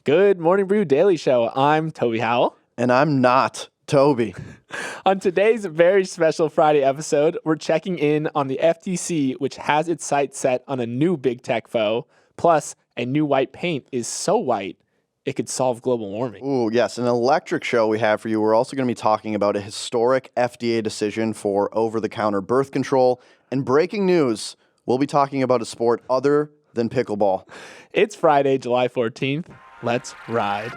Good morning, Brew Daily Show. I'm Toby Howell. And I'm not Toby. On today's very special Friday episode, we're checking in on the FTC, which has its sights set on a new big tech foe. Plus, a new white paint is so white, it could solve global warming. Ooh, yes, an electric show we have for you. We're also going to be talking about a historic FDA decision for over-the-counter birth control. And breaking news, we'll be talking about a sport other than pickleball. It's Friday, July 14th. Let's ride.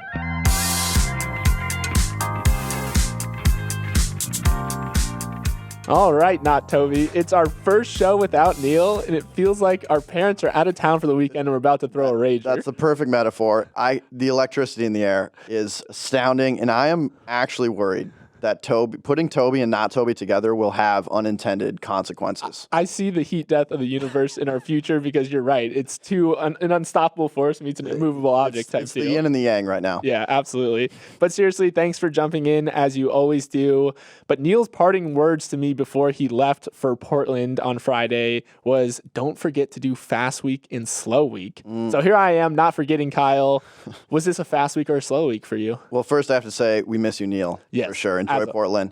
All right, not Toby. It's our first show without Neal, and it feels like our parents are out of town for the weekend and we're about to throw a rager. That's the perfect metaphor. The electricity in the air is astounding, and I am actually worried that putting Toby and not Toby together will have unintended consequences. I see the heat death of the universe in our future because you're right. It's an unstoppable force meets an immovable object type It's deal. the yin and the yang right now. Yeah, absolutely. But seriously, thanks for jumping in as you always do. But Neal's parting words to me before he left for Portland on Friday was, don't forget to do fast week and slow week. So here I am not forgetting, Kyle. Was this a fast week or a slow week for you? Well, first I have to say we miss you, Neal, Yes, for sure. Enjoy Portland.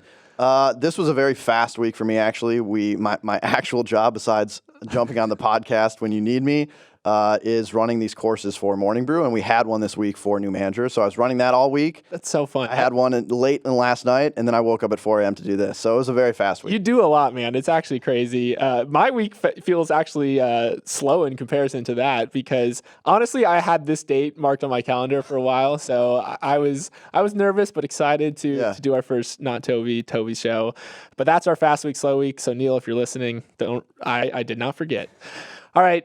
This was a very fast week for me, actually. My actual job, besides jumping on the podcast when you need me, is running these courses for Morning Brew, and we had one this week for new managers. So I was running that all week. That's so fun. I had one late in last night, and then I woke up at 4 a.m. to do this. So it was a very fast week. You do a lot, man. It's actually crazy. My week feels actually slow in comparison to that because honestly, I had this date marked on my calendar for a while. So I was nervous but excited to do our first Not Toby show. But that's our fast week, slow week. So Neal, if you're listening, I did not forget. All right,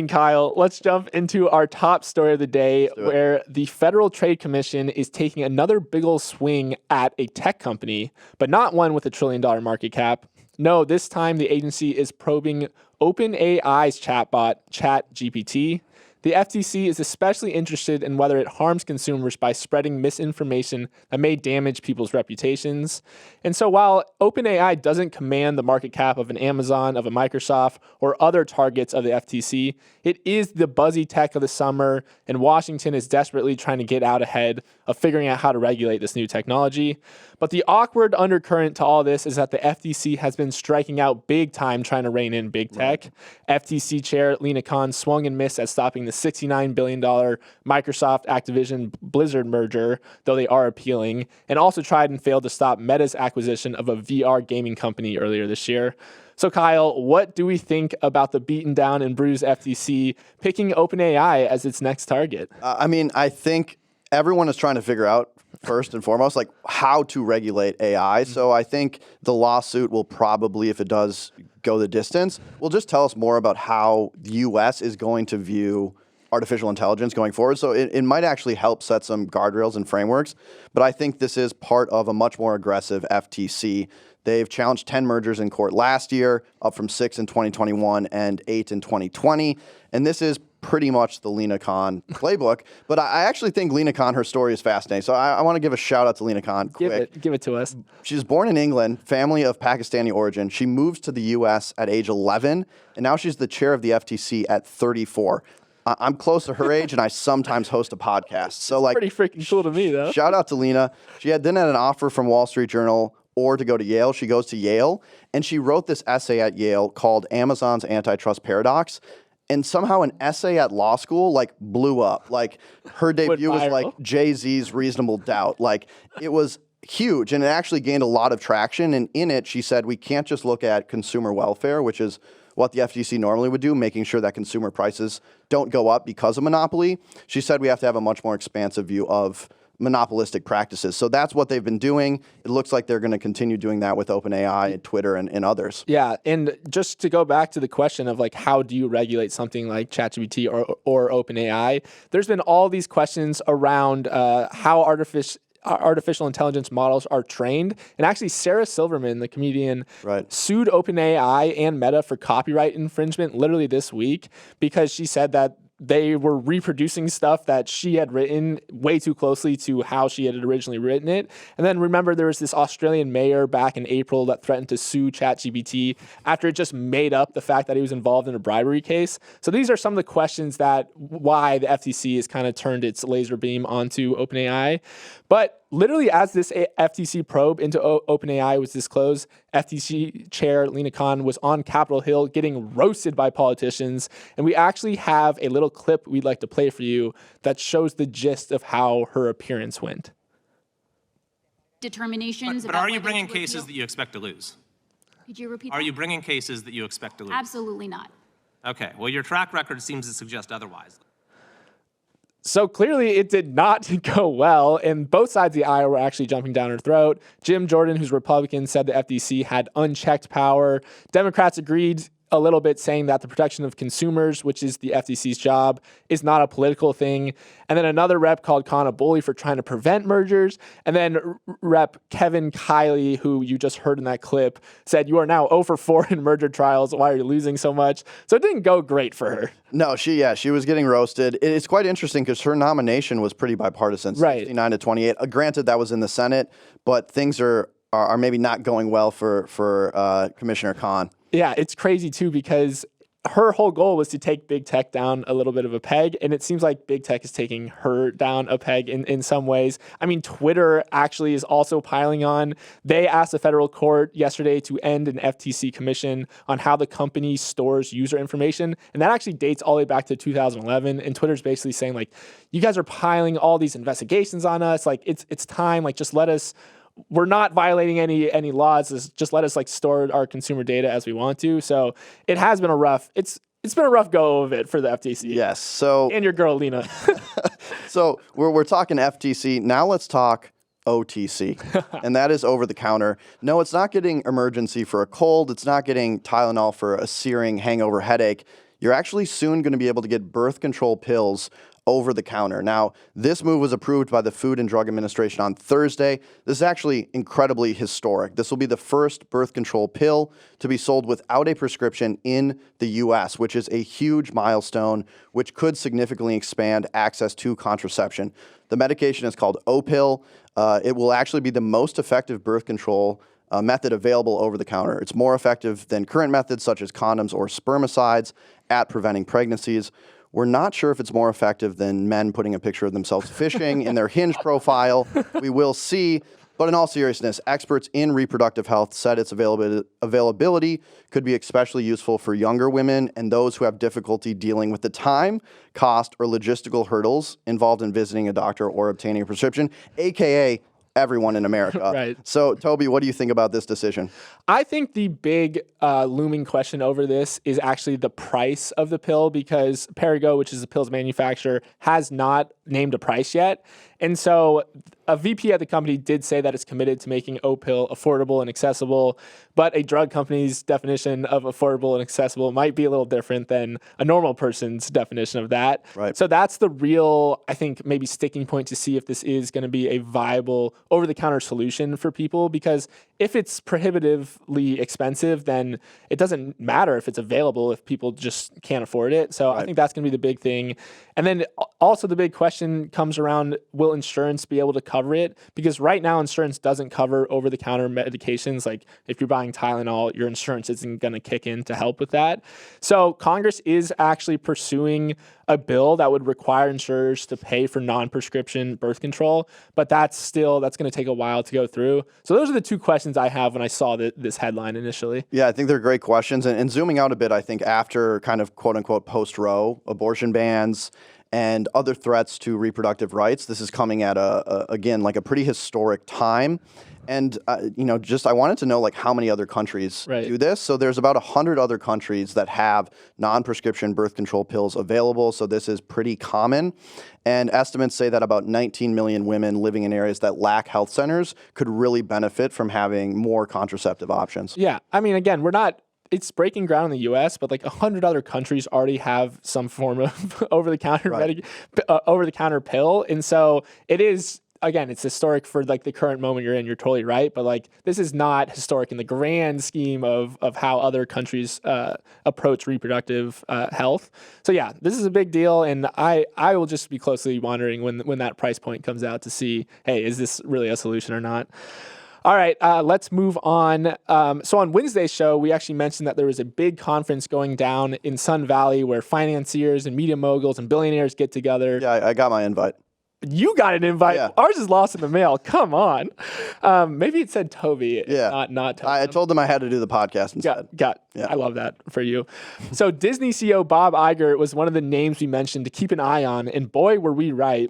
Kyle, let's jump into our top story of the day where the Federal Trade Commission is taking another big old swing at a tech company, but not one with $1 trillion market cap. No, this time the agency is probing OpenAI's chatbot, ChatGPT. The FTC is especially interested in whether it harms consumers by spreading misinformation that may damage people's reputations. And so while OpenAI doesn't command the market cap of an Amazon, of a Microsoft, or other targets of the FTC, it is the buzzy tech of the summer, and Washington is desperately trying to get out ahead of figuring out how to regulate this new technology. But the awkward undercurrent to all this is that the FTC has been striking out big time trying to rein in big tech. Right. FTC Chair Lina Khan swung and missed at stopping the $69 billion Microsoft Activision Blizzard merger, though they are appealing, and also tried and failed to stop Meta's acquisition of a VR gaming company earlier this year. So Kyle, what do we think about the beaten down and bruised FTC picking OpenAI as its next target? I think everyone is trying to figure out first and foremost, like how to regulate AI. So I think the lawsuit will probably, if it does go the distance, will just tell us more about how the U.S. is going to view artificial intelligence going forward. So it might actually help set some guardrails and frameworks. But I think this is part of a much more aggressive FTC. They've challenged 10 mergers in court last year, up from 6 in 2021 and 8 in 2020. And this is pretty much the Lina Khan playbook. But I actually think Lina Khan, her story is fascinating. So I want to give a shout out to Lina Khan quick. Give it to us. She was born in England, family of Pakistani origin. She moves to the U.S. at age 11, and now she's the chair of the FTC at 34. I'm close to her age, and I sometimes host a podcast. So, it's pretty freaking cool to me, though. Shout out to Lina. She then had an offer from Wall Street Journal or to go to Yale. She goes to Yale, and she wrote this essay at Yale called Amazon's AntiTrust Paradox. And somehow an essay at law school, blew up. Her debut was like Jay-Z's Reasonable Doubt. It was huge, and it actually gained a lot of traction. And in it, she said, we can't just look at consumer welfare, which is what the FTC normally would do, making sure that consumer prices don't go up because of monopoly. She said we have to have a much more expansive view of monopolistic practices. So that's what they've been doing. It looks like they're going to continue doing that with OpenAI and Twitter and others. Yeah, and just to go back to the question of how do you regulate something like ChatGPT or OpenAI, there's been all these questions around how artificial intelligence models are trained. And actually, Sarah Silverman, the comedian, sued OpenAI and Meta for copyright infringement literally this week because she said that they were reproducing stuff that she had written way too closely to how she had originally written it. And then remember, there was this Australian mayor back in April that threatened to sue ChatGPT after it just made up the fact that he was involved in a bribery case. So these are some of the questions that why the FTC has kind of turned its laser beam onto OpenAI. But literally, as this FTC probe into OpenAI was disclosed, FTC Chair Lina Khan was on Capitol Hill getting roasted by politicians. And we actually have a little clip we'd like to play for you that shows the gist of how her appearance went. Determinations. But are you bringing cases that you expect to lose? Could you repeat Are that? you bringing cases that you expect to lose? Absolutely not. Okay. Well, your track record seems to suggest otherwise. So clearly it did not go well, and both sides of the aisle were actually jumping down her throat. Jim Jordan, who's Republican, said the FTC had unchecked power. Democrats agreed a little bit, saying that the protection of consumers, which is the FTC's job, is not a political thing. And then another rep called Khan a bully for trying to prevent mergers. And then Rep Kevin Kiley, who you just heard in that clip, said, "You are now 0 for 4 in merger trials. Why are you losing so much?" So it didn't go great for her. No, she was getting roasted. It's quite interesting because her nomination was pretty bipartisan, Right. 69 to 28. Granted, that was in the Senate, but things are maybe not going well for Commissioner Khan. Yeah, it's crazy too, because her whole goal was to take big tech down a little bit of a peg, and it seems like big tech is taking her down a peg in some ways. I mean, Twitter actually is also piling on. They asked the federal court yesterday to end an FTC commission on how the company stores user information, and that actually dates all the way back to 2011. And Twitter's basically saying, like, you guys are piling all these investigations on us. Like, it's time. Like, just let us. We're not violating any laws. Just let us like store our consumer data as we want to. So it has been it's been a rough go of it for the FTC. Yes. So and your girl Lina. So we're talking FTC. Now let's talk OTC, and that is over the counter. No, it's not getting emergency for a cold. It's not getting Tylenol for a searing hangover headache. You're actually soon going to be able to get birth control pills over the counter. Now, this move was approved by the Food and Drug Administration on Thursday. This is actually incredibly historic. This will be the first birth control pill to be sold without a prescription in the U.S., which is a huge milestone, which could significantly expand access to contraception. The medication is called Opill. It will actually be the most effective birth control method available over the counter. It's more effective than current methods such as condoms or spermicides at preventing pregnancies. We're not sure if it's more effective than men putting a picture of themselves fishing in their Hinge profile. We will see. But in all seriousness, experts in reproductive health said its availability could be especially useful for younger women and those who have difficulty dealing with the time, cost, or logistical hurdles involved in visiting a doctor or obtaining a prescription, aka everyone in America. Right. So, Toby, what do you think about this decision? I think the big looming question over this is actually the price of the pill, because Perrigo, which is the pill's manufacturer, has not named a price yet. And so a VP at the company did say that it's committed to making Opill affordable and accessible, but a drug company's definition of affordable and accessible might be a little different than a normal person's definition of that. Right. So that's the real, I think, maybe sticking point to see if this is going to be a viable over-the-counter solution for people, because if it's prohibitively expensive, then it doesn't matter if it's available if people just can't afford it. So I think that's going to be the big thing. And then also the big question comes around, will insurance be able to cover it? Because right now insurance doesn't cover over-the-counter medications. Like if you're buying Tylenol, your insurance isn't going to kick in to help with that. So Congress is actually pursuing a bill that would require insurers to pay for non-prescription birth control, but that's going to take a while to go through. So those are the two questions I have when I saw this headline initially. Yeah, I think they're great questions. And zooming out a bit, I think after kind of quote unquote post-Roe abortion bans and other threats to reproductive rights, this is coming at again, like a pretty historic time. And, I wanted to know like how many other countries do this. So there's about 100 other countries that have non-prescription birth control pills available. So this is pretty common. And estimates say that about 19 million women living in areas that lack health centers could really benefit from having more contraceptive options. Yeah. I mean, again, it's breaking ground in the U.S., but like 100 other countries already have some form of over-the-counter over-the-counter pill. And so it is again, it's historic for like the current moment you're in. You're totally right, but like this is not historic in the grand scheme of how other countries approach reproductive health. So yeah, this is a big deal, and I will just be closely monitoring when that price point comes out to see, hey, is this really a solution or not? All right, let's move on. So on Wednesday's show, we actually mentioned that there was a big conference going down in Sun Valley where financiers and media moguls and billionaires get together. Yeah, I got my invite. You got an invite. Yeah. Ours is lost in the mail. Come on. Maybe it said Toby. Yeah. Not Toby. I told them I had to do the podcast instead. Yeah. I love that for you. So Disney CEO Bob Iger was one of the names we mentioned to keep an eye on. And boy, were we right.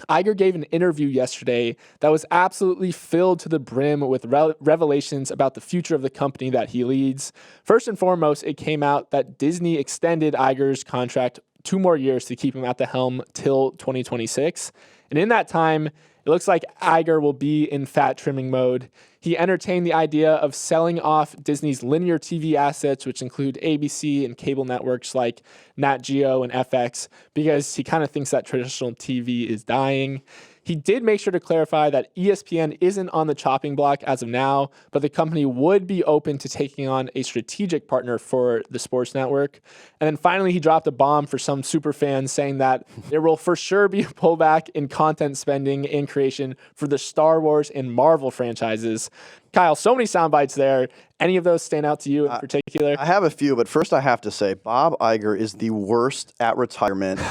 Iger gave an interview yesterday that was absolutely filled to the brim with revelations about the future of the company that he leads. First and foremost, it came out that Disney extended Iger's contract 2 more years to keep him at the helm till 2026. And in that time, it looks like Iger will be in fat trimming mode. He entertained the idea of selling off Disney's linear TV assets, which include ABC and cable networks like Nat Geo and FX, because he kind of thinks that traditional TV is dying. He did make sure to clarify that ESPN isn't on the chopping block as of now, but the company would be open to taking on a strategic partner for the sports network. And then finally, he dropped a bomb for some super fans saying that there will for sure be a pullback in content spending and creation for the Star Wars and Marvel franchises. Kyle, so many sound bites there. Any of those stand out to you in particular? I have a few, but first I have to say Bob Iger is the worst at retirement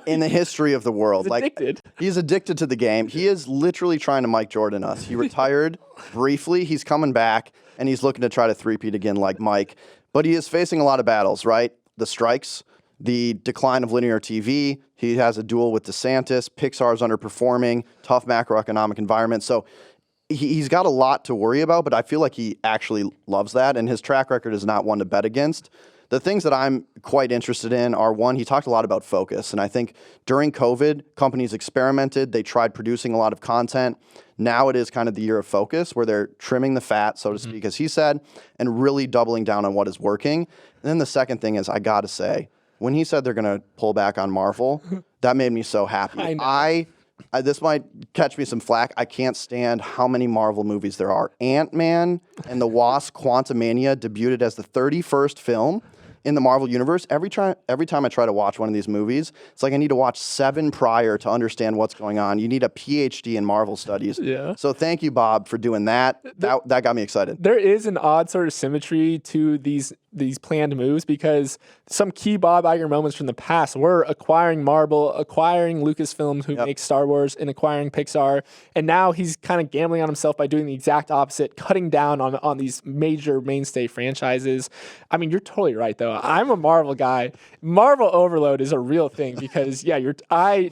in the history of the world. He's addicted. He's addicted to the game. He is literally trying to Mike Jordan us. He retired briefly. He's coming back, and he's looking to try to three-peat again like Mike. But he is facing a lot of battles, right? The strikes, the decline of linear TV. He has a duel with DeSantis. Pixar's underperforming, tough macroeconomic environment. So he's got a lot to worry about, but I feel like he actually loves that, and his track record is not one to bet against. The things that I'm quite interested in are, one, he talked a lot about focus, and I think during COVID, companies experimented. They tried producing a lot of content. Now it is kind of the year of focus where they're trimming the fat, so to speak, as he said, and really doubling down on what is working. And then the second thing is, I got to say, when he said they're going to pull back on Marvel, that made me so happy. I know. This might catch me some flack. I can't stand how many Marvel movies there are. Ant-Man and the Wasp: Quantumania debuted as the 31st film in the Marvel Universe. Every time I try to watch one of these movies, it's like I need to watch 7 prior to understand what's going on. You need a PhD in Marvel studies. Yeah. So thank you, Bob, for doing that. That got me excited. There is an odd sort of symmetry to these planned moves, because some key Bob Iger moments from the past were acquiring Marvel, acquiring Lucasfilm, who makes Star Wars, and acquiring Pixar. And now he's kind of gambling on himself by doing the exact opposite, cutting down on these major mainstay franchises. I mean, you're totally right, though. I'm a Marvel guy. Marvel overload is a real thing because, I'm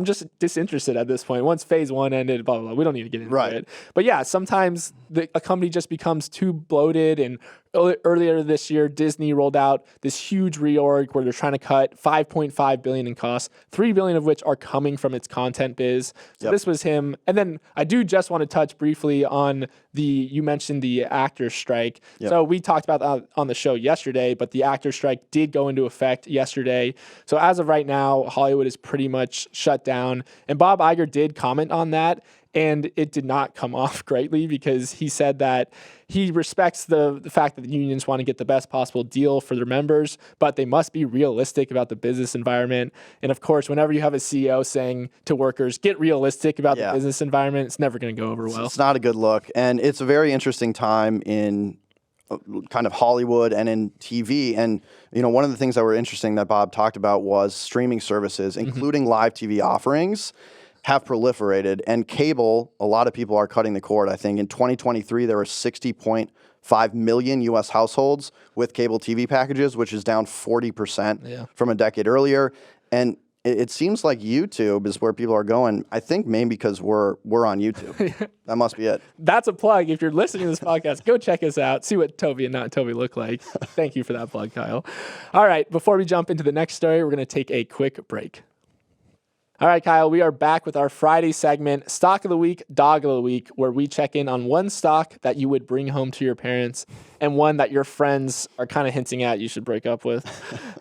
just disinterested at this point. Once phase 1 ended, blah, blah, blah. We don't need to get into it. But yeah, sometimes a company just becomes too bloated. And earlier this year, Disney rolled out this huge reorg where they're trying to cut $5.5 billion in costs, $3 billion of which are coming from its content biz. So this was him. And then I do just want to touch briefly on you mentioned the actors strike. So we talked about that on the show yesterday, but the actors strike did go into effect yesterday. So as of right now, Hollywood is pretty much shut down. And Bob Iger did comment on that, and it did not come off greatly, because he said that he respects the fact that the unions want to get the best possible deal for their members, but they must be realistic about the business environment. And of course, whenever you have a CEO saying to workers, get realistic about the business environment, it's never going to go over well. It's not a good look. And it's a very interesting time in kind of Hollywood and in TV. And, one of the things that were interesting that Bob talked about was streaming services, including live TV offerings, have proliferated. And cable, a lot of people are cutting the cord. I think in 2023, there were 60.5 million U.S. households with cable TV packages, which is down 40% from a decade earlier. And it seems like YouTube is where people are going. I think maybe because we're on YouTube. That must be it. That's a plug. If you're listening to this podcast, go check us out. See what Toby and not Toby look like. Thank you for that plug, Kyle. All right, before we jump into the next story, we're going to take a quick break. All right, Kyle, we are back with our Friday segment, Stock of the Week, Dog of the Week, where we check in on one stock that you would bring home to your parents. and one that your friends are kind of hinting at you should break up with.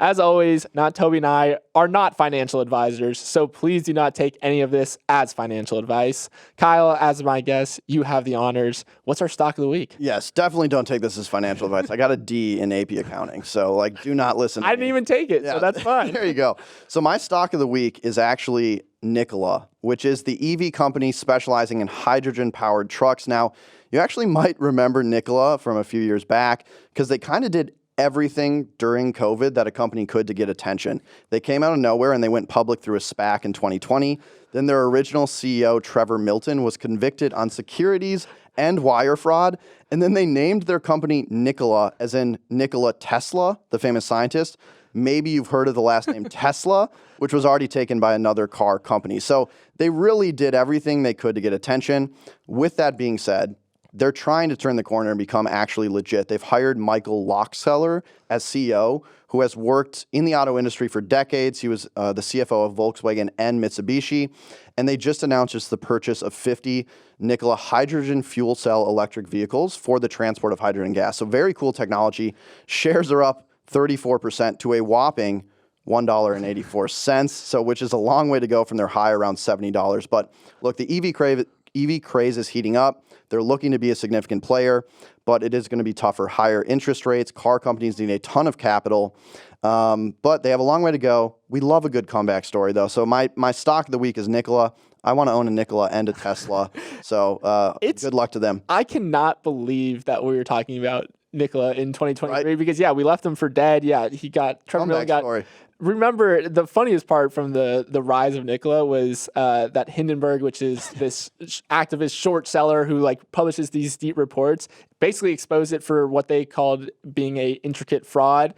As always, not Toby and I are not financial advisors, so please do not take any of this as financial advice. Kyle, as my guest, you have the honors. What's our stock of the week? Yes, definitely don't take this as financial advice. I got a D in AP accounting, so like, do not listen to I didn't me. even take it, so that's fine. There you go. So my stock of the week is actually Nikola, which is the EV company specializing in hydrogen-powered trucks. Now, you actually might remember Nikola from a few years back because they kind of did everything during COVID that a company could to get attention. They came out of nowhere and they went public through a SPAC in 2020. Then their original CEO, Trevor Milton, was convicted on securities and wire fraud. And then they named their company Nikola, as in Nikola Tesla, the famous scientist. Maybe you've heard of the last name Tesla, which was already taken by another car company. So they really did everything they could to get attention. With that being said, they're trying to turn the corner and become actually legit. They've hired Michael Lochseller as CEO, who has worked in the auto industry for decades. He was the CFO of Volkswagen and Mitsubishi. And they just announced just the purchase of 50 Nikola hydrogen fuel cell electric vehicles for the transport of hydrogen gas. So very cool technology. Shares are up 34% to a whopping $1.84, so which is a long way to go from their high around $70. But look, the EV craze is heating up. They're looking to be a significant player, but it is going to be tougher. Higher interest rates, car companies need a ton of capital, but they have a long way to go. We love a good comeback story, though. So my stock of the week is Nikola. I want to own a Nikola and a Tesla, so good luck to them. I cannot believe that we were talking about Nikola in 2023 because, we left him for dead. Yeah, he got Trevor Milton got. Story. Remember, the funniest part from the rise of Nikola was that Hindenburg, which is this activist short seller who like publishes these deep reports, basically exposed it for what they called being a intricate fraud.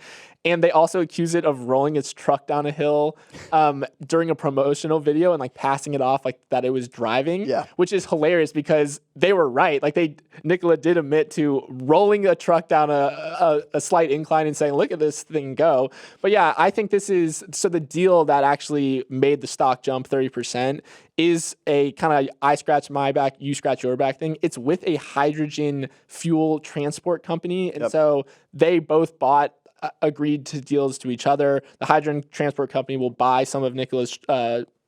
And they also accuse it of rolling its truck down a hill during a promotional video and like passing it off like that it was driving, which is hilarious because they were right. Like Nikola did admit to rolling a truck down a slight incline and saying, look at this thing go. But yeah, I think this is, so the deal that actually made the stock jump 30% is a kind of I scratch my back, you scratch your back thing. It's with a hydrogen fuel transport company. And so they both agreed to deals to each other. The hydrogen transport company will buy some of Nikola's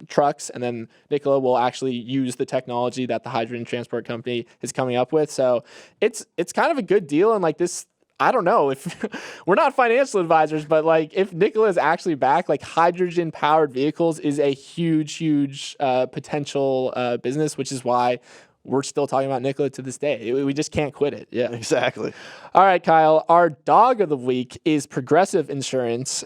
trucks, and then Nikola will actually use the technology that the hydrogen transport company is coming up with. So it's kind of a good deal. And like this, I don't know if we're not financial advisors, but like if Nikola is actually back, like hydrogen powered vehicles is a huge potential business, which is why we're still talking about Nikola to this day. We just can't quit it. Yeah, exactly. All right, Kyle, our dog of the week is Progressive Insurance.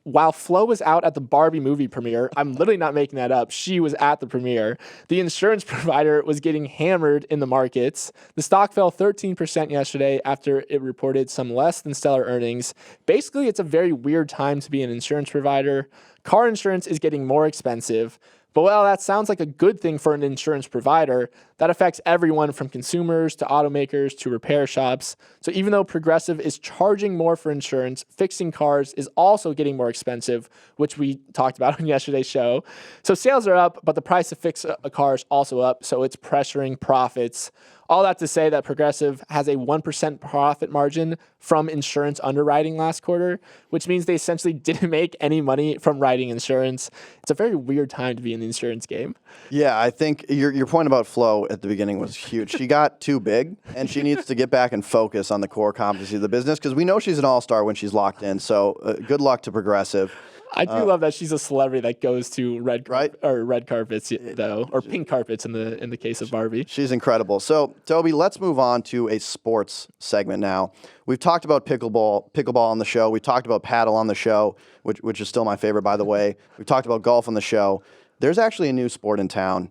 While Flo was out at the Barbie movie premiere, I'm literally not making that up. She was at the premiere. The insurance provider was getting hammered in the markets. The stock fell 13% yesterday after it reported some less than stellar earnings. Basically, it's a very weird time to be an insurance provider. Car insurance is getting more expensive. But while that sounds like a good thing for an insurance provider, that affects everyone from consumers to automakers to repair shops. So even though Progressive is charging more for insurance, fixing cars is also getting more expensive, which we talked about on yesterday's show. So sales are up, but the price to fix a car is also up, so it's pressuring profits. All that to say that Progressive has a 1% profit margin from insurance underwriting last quarter, which means they essentially didn't make any money from writing insurance. It's a very weird time to be in the insurance game. Yeah, I think your point about Flo at the beginning was huge. She got too big, and she needs to get back and focus on the core competency of the business because we know she's an all-star when she's locked in. So good luck to Progressive. I do love that she's a celebrity that goes to red carpets though, or pink carpets in the case of Barbie. She's incredible. So Toby, let's move on to a sports segment now. We've talked about pickleball on the show. We talked about paddle on the show, which is still my favorite, by the way. We've talked about golf on the show. There's actually a new sport in town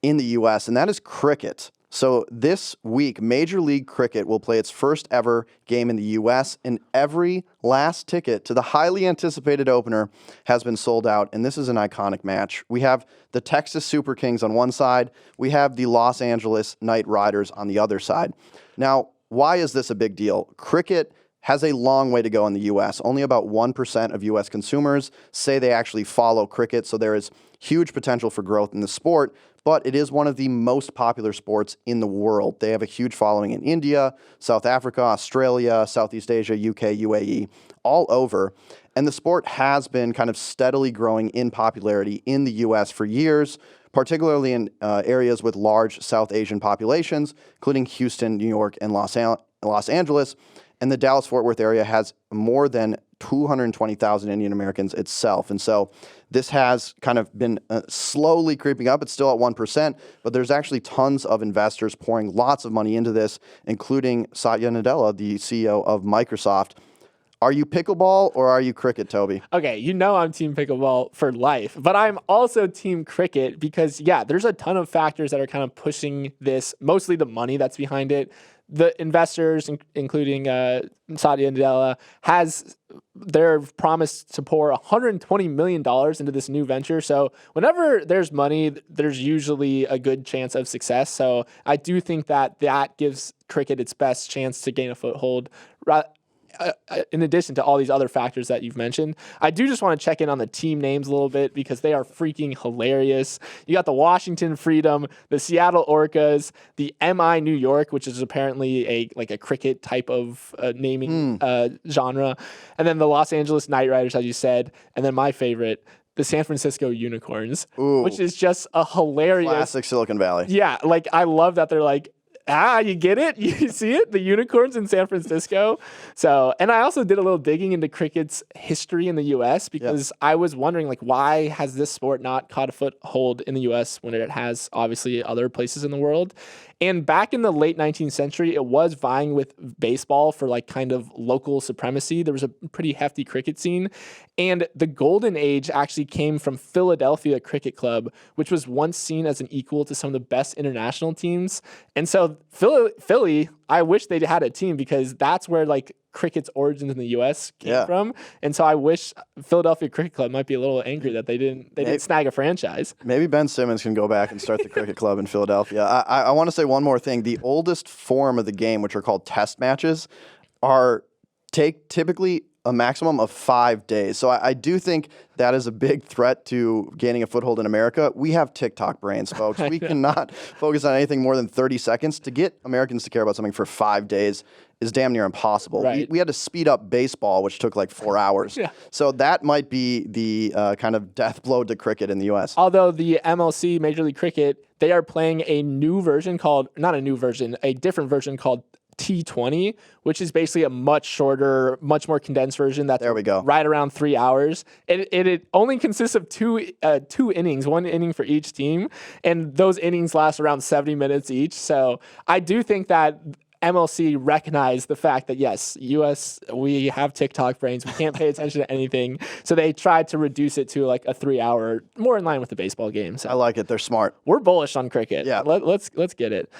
in the U.S., and that is cricket. So this week, Major League Cricket will play its first ever game in the U.S., and every last ticket to the highly anticipated opener has been sold out, and this is an iconic match. We have the Texas Super Kings on one side. We have the Los Angeles Knight Riders on the other side. Now, why is this a big deal? Cricket has a long way to go in the U.S. Only about 1% of U.S. consumers say they actually follow cricket, so there is huge potential for growth in the sport, but it is one of the most popular sports in the world. They have a huge following in India, South Africa, Australia, Southeast Asia, UK, UAE, all over. And the sport has been kind of steadily growing in popularity in the U.S. for years, particularly in areas with large South Asian populations, including Houston, New York, and Los Angeles. And the Dallas-Fort Worth area has more than 220,000 Indian Americans itself. And so this has kind of been slowly creeping up. It's still at 1%, but there's actually tons of investors pouring lots of money into this, including Satya Nadella, the CEO of Microsoft. Are you pickleball or are you cricket, Toby? Okay, you know I'm team pickleball for life, but I'm also team cricket because, yeah, there's a ton of factors that are kind of pushing this, mostly the money that's behind it. The investors, including Satya Nadella, they're promised to pour $120 million into this new venture. So whenever there's money, there's usually a good chance of success. So I do think that gives cricket its best chance to gain a foothold. In addition to all these other factors that you've mentioned, I do just want to check in on the team names a little bit because they are freaking hilarious. You got the Washington Freedom, the Seattle Orcas, the MI New York, which is apparently a cricket type of naming genre, and then the Los Angeles Knight Riders, as you said, and then my favorite, the San Francisco Unicorns, which is just a hilarious classic Silicon Valley. Yeah, like I love that they're like, you get it? You see it? The unicorns in San Francisco. So, and I also did a little digging into cricket's history in the U.S. because I was wondering, like, why has this sport not caught a foothold in the U.S. when it has obviously other places in the world? And back in the late 19th century, it was vying with baseball for like kind of local supremacy. There was a pretty hefty cricket scene. And the golden age actually came from Philadelphia Cricket Club, which was once seen as an equal to some of the best international teams. And so Philly, I wish they had a team because that's where like cricket's origins in the U.S. came from. And so I wish Philadelphia Cricket Club might be a little angry that they didn't snag a franchise. Maybe Ben Simmons can go back and start the cricket club in Philadelphia. I want to say one more thing. The oldest form of the game, which are called test matches, take typically a maximum of 5 days. So I do think that is a big threat to gaining a foothold in America. We have TikTok brains, folks. We cannot focus on anything more than 30 seconds. To get Americans to care about something for 5 days is damn near impossible. Right. We had to speed up baseball, which took like 4 hours. So that might be the kind of death blow to cricket in the U.S. Although the MLC, Major League Cricket, they are playing a different version called T20, which is basically a much shorter, much more condensed version that's right around 3 hours. It only consists of two innings, one inning for each team, and those innings last around 70 minutes each. So I do think that MLC recognized the fact that, yes, U.S., we have TikTok brains. We can't pay attention to anything. So they tried to reduce it to like a 3 hour, more in line with the baseball game. So I like it. They're smart. We're bullish on cricket. Yeah. Let's get it.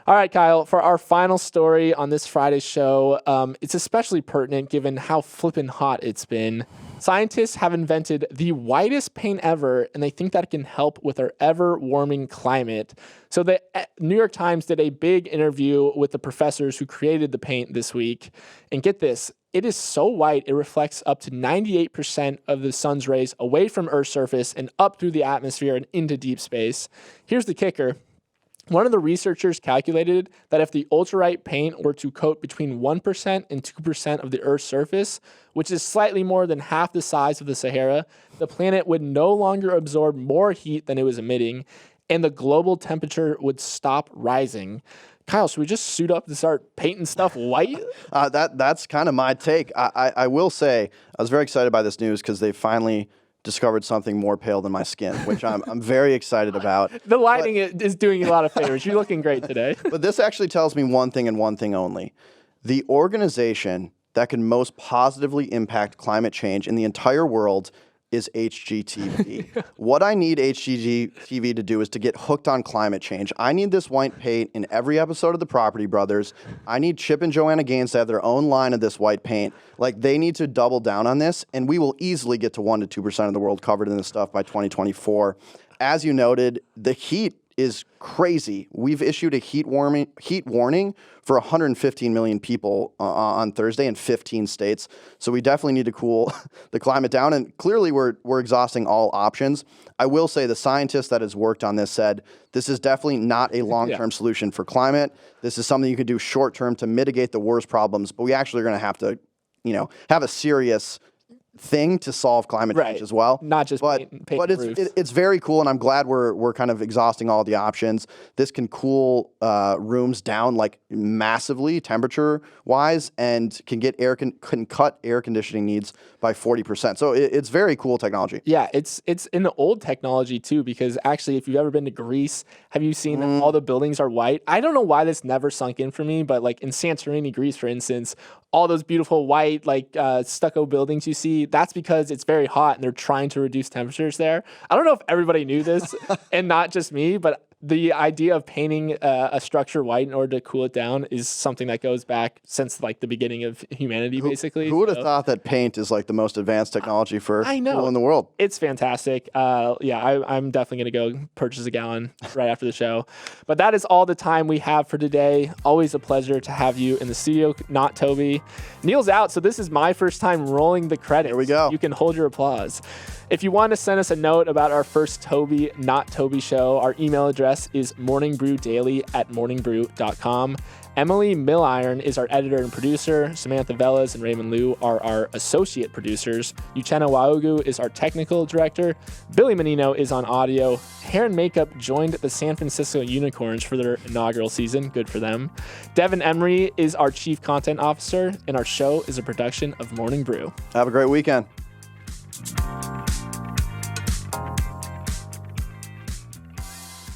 All right, Kyle, for our final story on this Friday's show, it's especially pertinent given how flippin' hot it's been. Scientists have invented the whitest paint ever, and they think that it can help with our ever-warming climate. So the New York Times did a big interview with the professors who created the paint this week. And get this, it is so white, it reflects up to 98% of the sun's rays away from Earth's surface and up through the atmosphere and into deep space. Here's the kicker. One of the researchers calculated that if the ultra-white paint were to coat between 1% and 2% of the Earth's surface, which is slightly more than half the size of the Sahara, the planet would no longer absorb more heat than it was emitting, and the global temperature would stop rising. Kyle, should we just suit up and start painting stuff white? That's kind of my take. I will say I was very excited by this news because they finally discovered something more pale than my skin, which I'm very excited about. The lighting is doing you a lot of favors. You're looking great today. But this actually tells me one thing and one thing only. The organization that can most positively impact climate change in the entire world is HGTV. What I need HGTV to do is to get hooked on climate change. I need this white paint in every episode of The Property Brothers. I need Chip and Joanna Gaines to have their own line of this white paint. Like, they need to double down on this, and we will easily get to 1% to 2% of the world covered in this stuff by 2024. As you noted, the heat is crazy. We've issued a heat warning for 115 million people on Thursday in 15 states. So we definitely need to cool the climate down. And clearly we're exhausting all options. I will say the scientist that has worked on this said this is definitely not a long-term solution for climate. This is something you can do short-term to mitigate the worst problems, but we actually are going to have to, have a serious thing to solve climate change as well. Not just but roofs. It's very cool, and I'm glad we're kind of exhausting all the options. This can cool rooms down like massively temperature wise, and can cut air conditioning needs by 40%. So it's very cool technology. Yeah, it's in the old technology too, because actually, if you've ever been to Greece, have you seen that all the buildings are white? I don't know why this never sunk in for me, but like in Santorini, Greece, for instance, all those beautiful white stucco buildings you see, that's because it's very hot and they're trying to reduce temperatures there. I don't know if everybody knew this and not just me, but the idea of painting a structure white in order to cool it down is something that goes back since like the beginning of humanity, basically. Who would have thought that paint is like the most advanced technology for cool in the world? It's fantastic. I'm definitely going to go purchase a gallon right after the show. But that is all the time we have for today. Always a pleasure to have you in the studio, not Toby. Neal's out, so this is my first time rolling the credits. Here we go. You can hold your applause. If you want to send us a note about our first Toby, not Toby show, our email address is morningbrewdaily@morningbrew.com. Emily Milliron is our editor and producer. Samantha Velez and Raymond Liu are our associate producers. Uchenna Waugu is our technical director. Billy Menino is on audio. Hair and Makeup joined the San Francisco Unicorns for their inaugural season. Good for them. Devin Emery is our chief content officer, and our show is a production of Morning Brew. Have a great weekend.